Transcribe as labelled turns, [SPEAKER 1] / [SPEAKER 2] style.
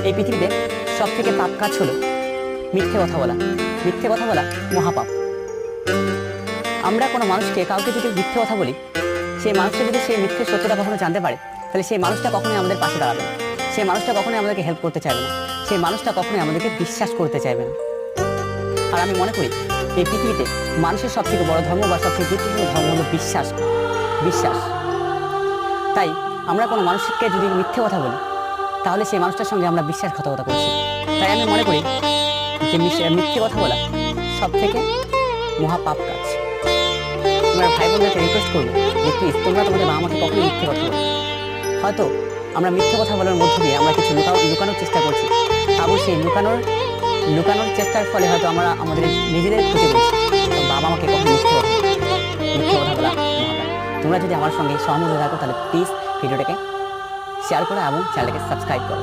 [SPEAKER 1] এই পৃথিবীতে সব থেকে পাপ কাজ হলো মিথ্যে কথা বলা। মিথ্যে কথা বলা মহাপাপ। আমরা কোনো মানুষকে কাউকে যদি মিথ্যে কথা বলি, সেই মানুষটা যদি সেই মিথ্যে সত্যটা কখনো জানতে পারে, তাহলে সেই মানুষটা কখনোই আমাদের পাশে দাঁড়াবে না, সেই মানুষটা কখনোই আমাদেরকে হেল্প করতে চাইবে না, সেই মানুষটা কখনোই আমাদেরকে বিশ্বাস করতে চাইবে না। আর আমি মনে করি এই পৃথিবীতে মানুষের সবথেকে বড় ধর্ম বা সবথেকে গুরুত্বপূর্ণ ধর্ম হলো বিশ্বাস। বিশ্বাস। তাই আমরা কোনো মানুষকে যদি মিথ্যে কথা বলি, তাহলে সেই মানুষটার সঙ্গে আমরা বিশ্বাসঘাতকতা করছি। তাই আমি মনে করি যে মিথ্যে কথা বলা সব থেকে মহাপাপ কাজ। তোমরা ভাই বোনদেরকে রিকোয়েস্ট করবো যে প্লিজ তোমরা তোমাদের মা আমাকে কখনোই মিথ্যে কথা বলো। হয়তো আমরা মিথ্যে কথা বলার মধ্য দিয়ে আমরা কিছু লুকানোর চেষ্টা করছি, এবং সেই লুকানোর চেষ্টার ফলে হয়তো আমরা আমাদের নিজেদের ক্ষতি করছি। বাবা আমাকে কখনো মিথ্যে কথা বলা মহাপাপ। তোমরা যদি আমার সঙ্গে সহমত থাকো, তাহলে প্লিজ ভিডিওটাকে শেয়ার করো এবং চ্যানেলটাকে সাবস্ক্রাইব করো।